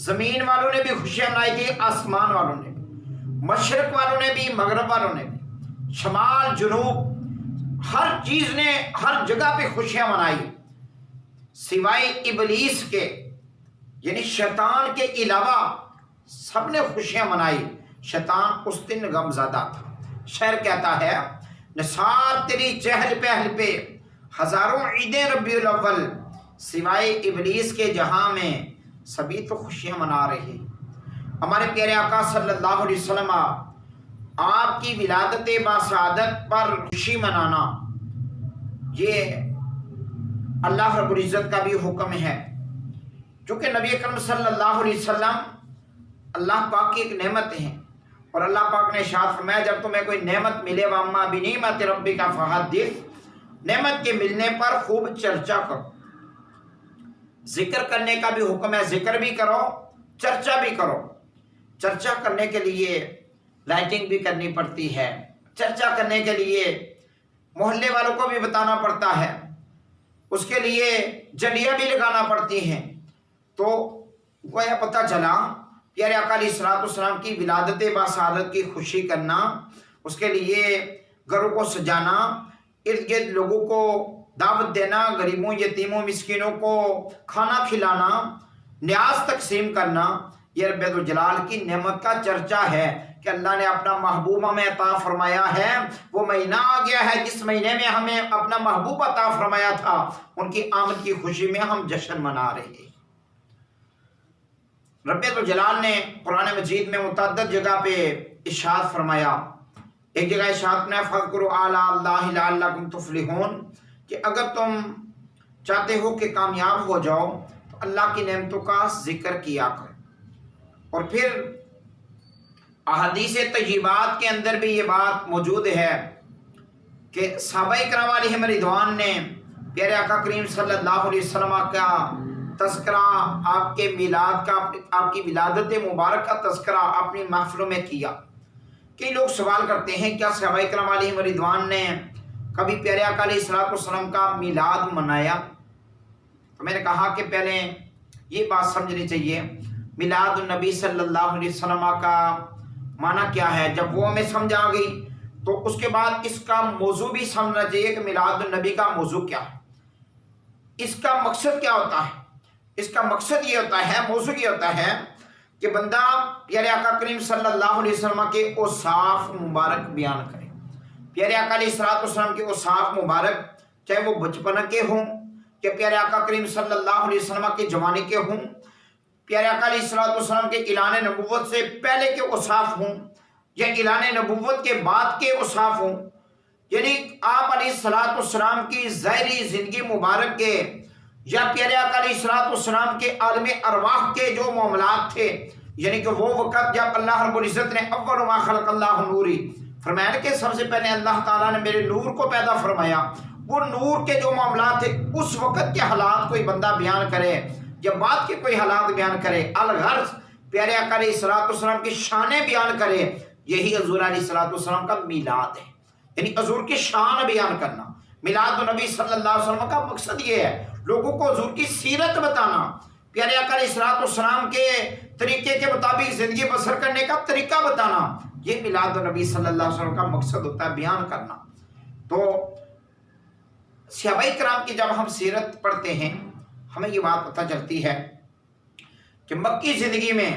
زمین والوں نے بھی خوشیاں منائی تھی، آسمان والوں نے بھی، مشرق والوں نے بھی، مغرب والوں نے بھی، شمال جنوب، ہر چیز نے ہر جگہ پہ خوشیاں منائی، سوائے ابلیس کے، یعنی شیطان کے علاوہ سب نے خوشیاں منائی۔ شیطان اس دن غمزدہ تھا۔ شعر کہتا ہے، نثار تیری چہل پہل پہ ہزاروں عیدیں ربیع الاول، سوائے ابلیس کے جہاں میں سبھی تو خوشیاں منا رہے۔ ہمارے پیارے آقا صلی اللہ علیہ وسلم آپ کی ولادت باسعادت پر خوشی منانا یہ اللہ رب العزت کا بھی حکم ہے، چونکہ نبی اکرم صلی اللہ علیہ وسلم اللہ پاک کی ایک نعمت ہیں، اور اللہ پاک نے ارشاد فرمایا جب تمہیں کوئی نعمت ملے وَأَمَّا بِنِعْمَتِ رَبِّكَ فَحَدِّثْ، نعمت کے ملنے پر خوب چرچا کرو۔ ذکر کرنے کا بھی حکم ہے، ذکر بھی کرو، چرچا بھی کرو۔ چرچا کرنے کے لیے لائٹنگ بھی کرنی پڑتی ہے، چرچا کرنے کے لیے محلے والوں کو بھی بتانا پڑتا ہے، اس کے لیے جلیاں بھی لگانا پڑتی ہیں۔ تو گویا پتہ چلا پیارے آقا علیہ الصلوۃ والسلام کی ولادت باسعادت کی خوشی کرنا، اس کے لیے گھروں کو سجانا، ارد گرد لوگوں کو دعوت دینا، غریبوں یتیموں مسکینوں کو کھانا کھلانا، نیاز تقسیم کرنا، یہ رب الجلال کی نعمت کا چرچا ہے کہ اللہ نے اپنا محبوب ہمیں عطا فرمایا ہے۔ وہ مہینہ آ گیا ہے جس مہینے میں ہمیں اپنا محبوب عطا فرمایا تھا، ان کی آمد کی خوشی میں ہم جشن منا رہے ہیں۔ رب الجلال نے قرآن مجید میں متعدد جگہ پہ ارشاد فرمایا، ایک جگہ ارشاد نے فَاذْكُرُوا آلَاءَ اللَّهِ لَعَلَّكُمْ تُفْلِحُونَ، کہ اگر تم چاہتے ہو کہ کامیاب ہو جاؤ تو اللہ کی نعمتوں کا ذکر کیا کرو۔ اور پھر احادیث طیبات کے اندر بھی یہ بات موجود ہے کہ صحابہ کرام علیہم رضوان نے پیارے آقا کریم صلی اللہ علیہ وسلم کا تذکرہ، آپ کے میلاد کا، آپ کی ولادت مبارک کا تذکرہ اپنی محفلوں میں کیا۔ کئی لوگ سوال کرتے ہیں کیا صحابہ کرام علیہم رضوان نے کبھی پیارے آقا علیہ الصلوۃ والسلام کا میلاد منایا؟ تو میں نے کہا کہ پہلے یہ بات سمجھنی چاہیے، میلاد النبی صلی اللہ علیہ وسلم کا معنی کیا ہے۔ جب وہ ہمیں سمجھ آ گئی تو اس کے بعد اس کا موضوع بھی سمجھنا چاہیے کہ میلاد النبی کا موضوع کیا ہے، اس کا مقصد کیا ہوتا ہے۔ اس کا مقصد یہ ہوتا ہے، موضوع یہ ہوتا ہے کہ بندہ پیارے آقا کریم صلی اللہ علیہ وسلم کے اوصاف مبارک بیان کرے۔ پیارے آقا علیہ الصلوۃ والسلام کے اوصاف مبارک، چاہے وہ بچپن کے ہوں کہ پیارے آقا کریم صلی اللہ علیہ وسلم کے جوانی کے ہوں، پیارے آقا علیہ الصلوۃ والسلام کے اعلان نبوت سے پہلے کے اوصاف ہوں یا اعلان نبوت کے بعد کے اوصاف ہوں، یعنی آپ علیہ الصلوۃ والسلام کی ظاہری زندگی مبارک کے یا پیارے آقا علیہ الصلوۃ والسلام کے عالم ارواح کے جو معاملات تھے، یعنی کہ وہ وقت جب اللہ رب العزت نے اول ما خلق اللہ نوری فرمایا کہ سب سے پہلے اللہ تعالیٰ نے میرے نور کو پیدا فرمایا، وہ نور کے جو معاملات تھے اس وقت کے حالات کوئی بندہ بیان کرے یا بعد کے کوئی حالات بیان کرے، الغرض پیارے آقا علیہ الصلوۃ والسلام کی شانیں بیان کرے، یہی حضور علیہ الصلوۃ والسلام کا میلاد ہے، یعنی حضور کی شان بیان کرنا۔ میلاد النبی صلی اللہ علیہ وسلم کا مقصد یہ ہے، لوگوں کو حضور کی سیرت بتانا، پیارے آقا علیہ الصلوۃ والسلام کے طریقے کے مطابق زندگی بسر کرنے کا طریقہ بتانا، یہ میلاد النبی صلی اللہ علیہ وسلم کا مقصد ہوتا ہے، بیان کرنا۔ تو صحابہ کرام کی جب ہم سیرت پڑھتے ہیں ہمیں یہ بات پتہ چلتی ہے کہ مکی زندگی میں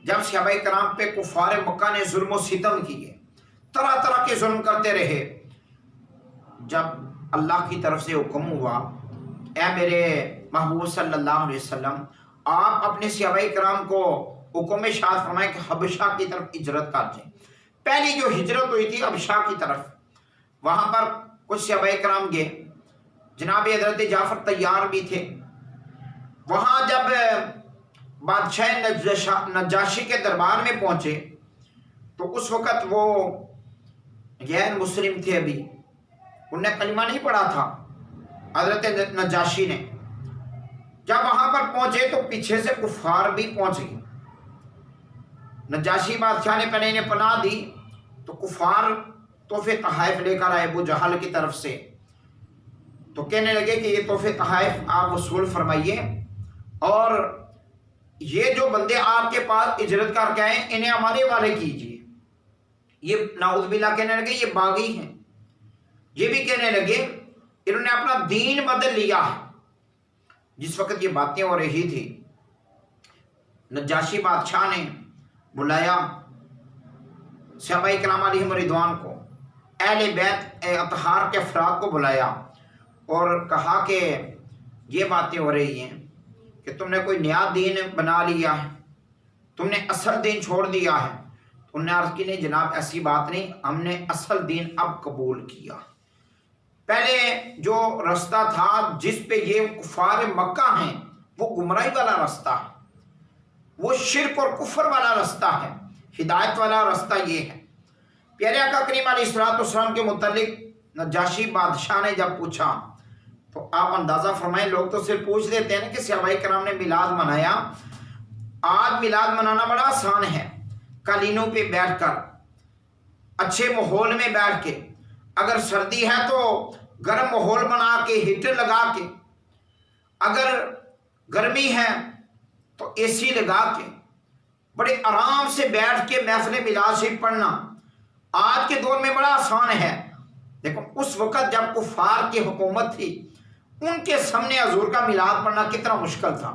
جب صحابہ کرام پہ کفار مکہ نے ظلم و ستم کیے، طرح طرح کے ظلم کرتے رہے، جب اللہ کی طرف سے حکم ہوا اے میرے محبوب صلی اللہ علیہ وسلم آپ اپنے صحابہ کرام کو حکم ارشاد فرمائیں کہ حبشہ کی طرف ہجرت کر جائیں۔ پہلی جو ہجرت ہوئی تھی حبشہ کی طرف، وہاں پر کچھ صحابہ کرام گئے، جناب حضرت جعفر طیار بھی تھے۔ وہاں جب بادشاہ نجاشی کے دربار میں پہنچے تو اس وقت وہ غیر مسلم تھے، ابھی انہوں نے کلمہ نہیں پڑھا تھا۔ حضرت نجاشی نے جب وہاں پر پہنچے تو پیچھے سے کفار بھی پہنچ گئے۔ نجاشی بادشاہ نے پہلے انہیں پناہ دی تو کفار تحفے تحائف لے کر آئے ابو جہل کی طرف سے، تو کہنے لگے کہ یہ تحفے تحائف آپ وصول فرمائیے اور یہ جو بندے آپ کے پاس ہجرت کر کے آئے انہیں ہمارے والے کیجیے۔ یہ نعوذ باللہ کہنے لگے یہ باغی ہیں، یہ بھی کہنے لگے انہوں نے اپنا دین بدل لیا ہے۔ جس وقت یہ باتیں ہو رہی تھی نجاشی بادشاہ نے بلایا صحابہ کرام علیہم رضوان کو، اہل بیت اطہار کے افراد کو بلایا اور کہا کہ یہ باتیں ہو رہی ہیں کہ تم نے کوئی نیا دین بنا لیا ہے، تم نے اصل دین چھوڑ دیا ہے۔ انہوں نے عرض کی نہیں جناب ایسی بات نہیں، ہم نے اصل دین اب قبول کیا۔ پہلے جو رستہ تھا جس پہ یہ کفار مکہ ہیں وہ گمراہی والا رستہ ہے، وہ شرک اور کفر والا رستہ ہے، ہدایت والا رستہ یہ ہے۔ پیارے آقا کریم علیہ الصلوۃ والسلام کے متعلق نجاشی بادشاہ نے جب پوچھا تو آپ اندازہ فرمائیں، لوگ تو صرف پوچھ لیتے ہیں کہ صحابہ کرام نے میلاد منایا۔ آج میلاد منانا بڑا آسان ہے، قالینوں پہ بیٹھ کر اچھے ماحول میں بیٹھ کے، اگر سردی ہے تو گرم ماحول بنا کے ہیٹر لگا کے، اگر گرمی ہے تو اے سی لگا کے بڑے آرام سے بیٹھ کے محفل میلاد شریف پڑھنا آج کے دور میں بڑا آسان ہے۔ لیکن اس وقت جب کفار کی حکومت تھی ان کے سامنے حضور کا میلاد پڑھنا کتنا مشکل تھا۔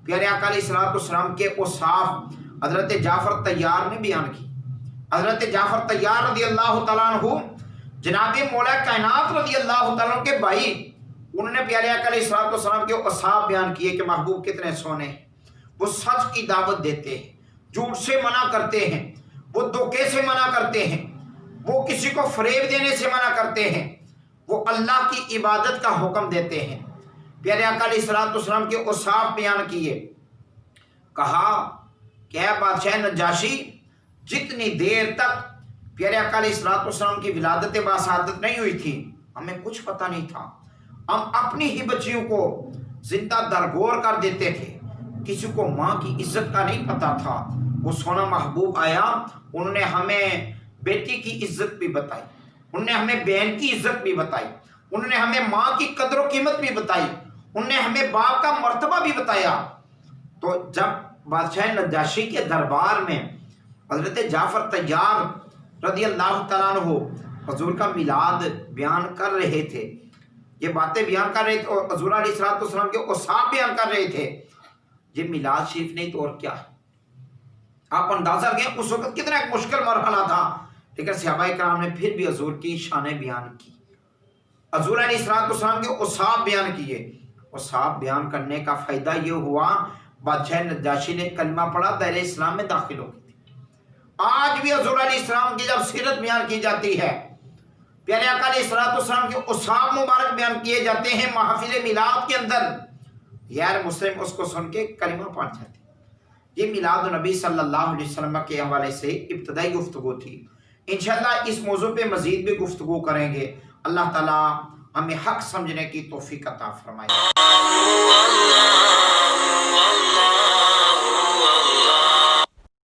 پیارے آقا علیہ الصلوۃ والسلام کے اوصاف حضرت جعفر طیار نے بیان کی۔ حضرت جعفر طیار رضی اللہ تعالیٰ عنہ جناب مولا کائنات رضی اللہ تعالیٰ عنہ کے بھائی، انہوں نے پیارے آقا علیہ الصلوۃ والسلام کے اوصاف بیان کیے کہ محبوب کتنے سونے ہیں، وہ سچ کی دعوت دیتے ہیں، جھوٹ سے منع کرتے ہیں، وہ دھوکے سے منع کرتے ہیں، وہ کسی کو فریب دینے سے منع کرتے ہیں، وہ اللہ کی عبادت کا حکم دیتے ہیں۔ پیارے آقا علیہ الصلوۃ والسلام کے اوصاف بیان کیے، کہا کہ اے بادشاہ نجاشی، جتنی دیر تک پیارے آقا علیہ الصلوۃ والسلام کی ولادت باسعادت نہیں ہوئی تھی ہمیں کچھ پتہ نہیں تھا، ہم اپنی ہی بچیوں کو زندہ درگور کر دیتے تھے، کسی کو ماں کی عزت کا نہیں پتا تھا۔ وہ سونا محبوب آیا، انہوں نے ہمیں بیٹی کی عزت بھی بتائی، انہوں نے ہمیں بہن کی عزت بھی بتائی، انہوں نے ہمیں ماں کی قدر و قیمت بھی بتائی، انہوں نے ہمیں باپ کا مرتبہ بھی بتایا۔ تو جب بادشاہ نجاشی کے دربار میں حضرت جعفر طیار رضی اللہ تعالیٰ عنہ حضور کا میلاد بیان کر رہے تھے، یہ باتیں بیان کر رہے تھے اور حضور علیہ الصلوۃ والسلام کے اوصاف بیان کر رہے تھے، یہ میلاد شریف نہیں تو اور کیا ہے۔ آپ اندازہ کریں اس وقت کتنا ایک مشکل مرحلہ تھا، لیکن صحابہ کرام نے پھر بھی حضور کی شانیں بیان کی، حضور علیہ الصلوۃ والسلام کے اوصاف بیان کیے۔ اوصاف بیان کرنے کا فائدہ یہ ہوا بادشاہ نجاشی نے کلمہ پڑھا، دائرہ اسلام میں داخل ہو گئی تھی۔ آج بھی حضور علیہ السلام کی جب سیرت بیان کی جاتی ہے، پیارے آقا علیہ الصلوۃ والسلام کے اوصاف مبارک بیان کیے جاتے ہیں محافل میلاد کے اندر، غیر مسلم اس کو سن کے کلمہ پڑھ جاتے ہیں۔ یہ میلاد النبی صلی اللہ علیہ وسلم کے حوالے سے ابتدائی گفتگو تھی۔ انشاءاللہ اس موضوع پہ مزید بھی گفتگو کریں گے۔ اللہ تعالیٰ ہمیں حق سمجھنے کی توفیق عطا فرمائے۔